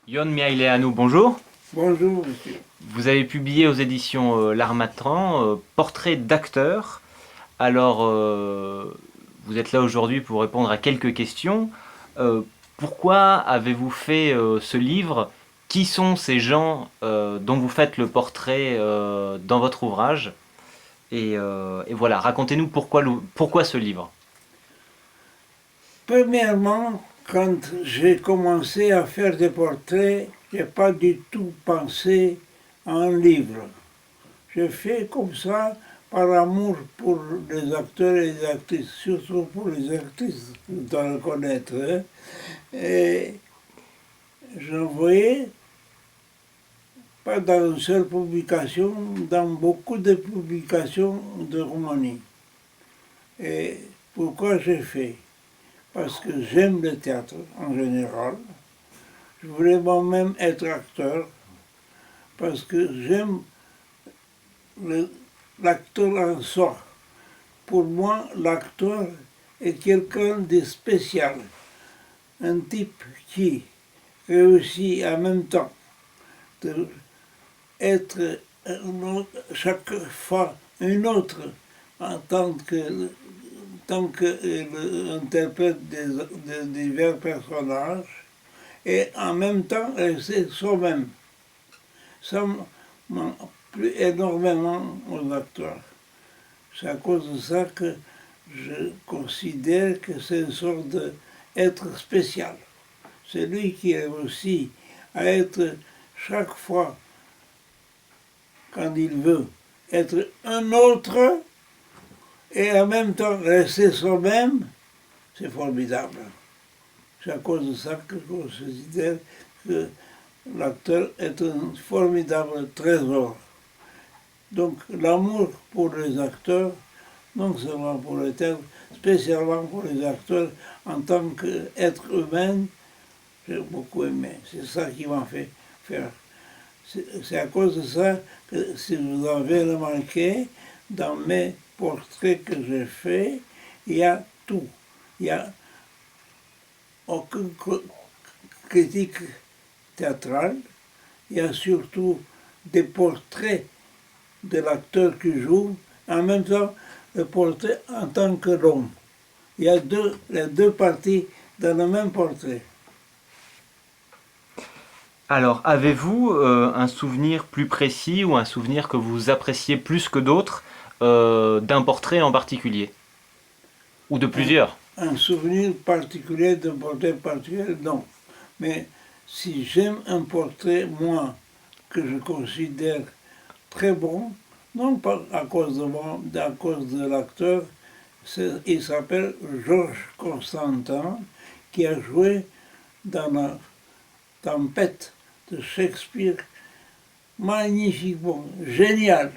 Yon Miaileanu, bonjour. Bonjour, monsieur. Vous avez publié aux éditions L'Harmattan Portrait d'acteur. Alors, vous êtes là aujourd'hui pour répondre à quelques questions. Euh, Pourquoi avez-vous fait ce livre? Qui sont ces gens dont vous faites le portrait dans votre ouvrage? Et voilà, racontez-nous pourquoi ce livre. Premièrement, quand j'ai commencé à faire des portraits, je n'ai pas du tout pensé à un livre. J'ai fait comme ça par amour pour les acteurs et les actrices, surtout pour les actrices, vous devez le connaître. Hein. Et j'en voyais pas dans une seule publication, dans beaucoup de publications de Roumanie. Et pourquoi j'ai fait? Parce que j'aime le théâtre en général. Je voulais moi-même être acteur parce que j'aime l'acteur en soi. Pour moi, l'acteur est quelqu'un de spécial, un type qui réussit en même temps d'être chaque fois un autre en tant qu'il interprète des divers personnages et en même temps rester soi-même. Ça m'a plu énormément aux acteurs. C'est à cause de ça que je considère que c'est une sorte d'être spécial. C'est lui qui réussit à être chaque fois, quand il veut, être un autre et en même temps rester soi-même, c'est formidable. C'est à cause de ça que je considère que l'acteur est un formidable trésor. Donc l'amour pour les acteurs, non seulement pour le théâtre, spécialement pour les acteurs, en tant qu'être humain, j'ai beaucoup aimé. C'est ça qui m'a fait faire. C'est à cause de ça que, si vous avez remarqué, dans mes portraits que j'ai faits, il y a tout. Il n'y a aucune critique théâtrale, il y a surtout des portraits de l'acteur qui joue, en même temps le portrait en tant que l'homme. Il y a les deux parties dans le même portrait. Alors, avez-vous un souvenir plus précis ou un souvenir que vous appréciez plus que d'autres d'un portrait en particulier? Ou de Un, plusieurs? un souvenir particulier d'un portrait particulier, non. Mais si j'aime un portrait, moi, que je considère très bon, non pas à cause de moi, à cause de l'acteur, il s'appelle Georges Constantin, qui a joué dans la Tempête de Shakespeare magnifiquement, génial.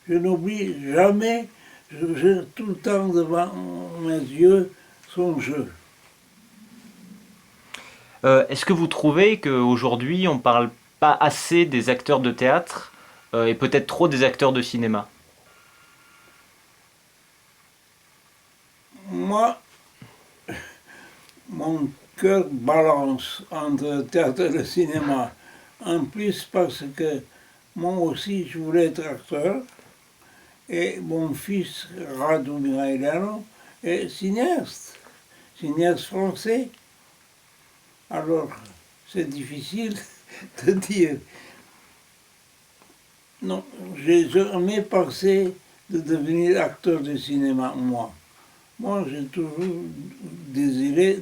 Je n'oublie jamais, j'ai tout le temps devant mes yeux son jeu. Est-ce que vous trouvez qu'aujourd'hui on parle pas assez des acteurs de théâtre et peut-être trop des acteurs de cinéma? Moi, mon cœur balance entre le théâtre et le cinéma. En plus parce que moi aussi je voulais être acteur et mon fils Radu Mihailano est cinéaste français. Alors c'est difficile de dire. Non, j'ai jamais pensé de devenir acteur de cinéma, moi. Moi, j'ai toujours désiré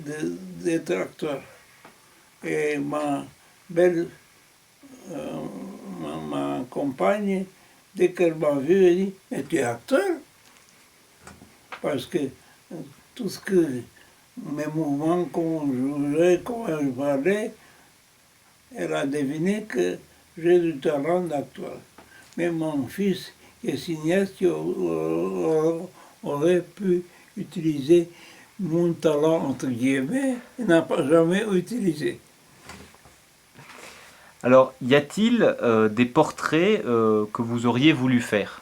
d'être acteur. Et ma belle, euh, ma compagne, dès qu'elle m'a vu, elle dit, mais tu es acteur? Parce que tout ce que, mes mouvements, comment je jouais, comment je parlais, elle a deviné que j'ai du talent d'acteur. Mais mon fils, qui est cinéaste, qui aurait pu utiliser mon talent, entre guillemets, il n'a pas jamais utilisé. Alors, y a-t-il des portraits que vous auriez voulu faire?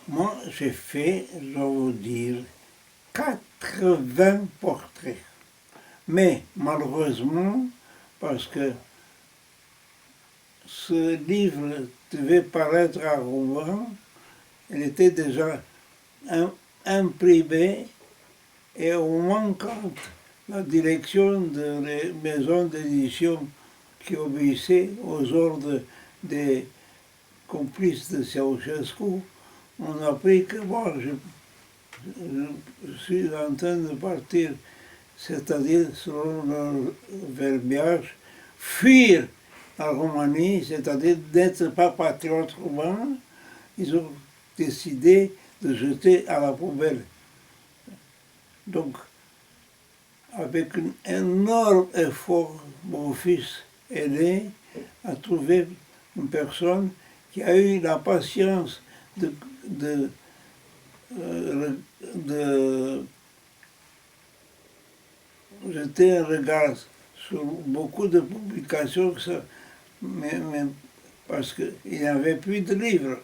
Moi, j'ai fait, je dois vous dire, 80 portraits. Mais malheureusement, parce que ce livre devait paraître à Rouen, il était déjà imprimé, et au moment quand la direction de les maisons d'édition qui obéissait aux ordres des complices de Ceausescu, on a appris que moi, je suis en train de partir, c'est-à-dire selon leur verbiage, fuir la Roumanie, c'est-à-dire d'être pas patriote roumain. Ils ont décidé de jeter à la poubelle. Donc, avec un énorme effort, mon fils aîné a trouvé une personne qui a eu la patience de jeter un regard sur beaucoup de publications, mais parce qu'il n'y avait plus de livres.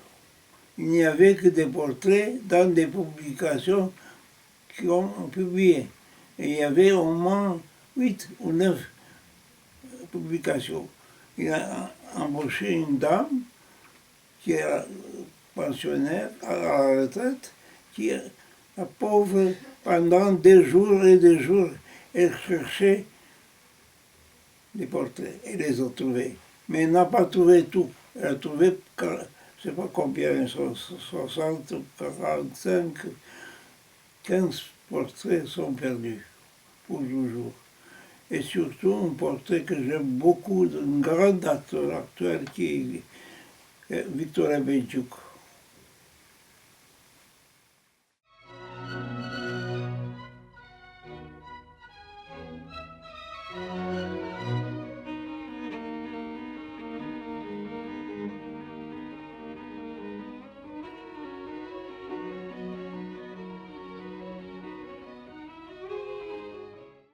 Il n'y avait que des portraits dans des publications qui ont publié. Et il y avait au moins 8 ou 9 publications. Il a embauché une dame qui est pensionnaire à la retraite, qui, la pauvre, pendant des jours et des jours, elle cherchait des portraits et les a trouvés. Mais elle n'a pas trouvé tout. Elle a trouvé, je ne sais pas combien, 60, 45, 15 portraits sont perdus pour toujours. Et surtout un portrait que j'aime beaucoup d'un grand acteur actuel qui est Victor Abedjouk.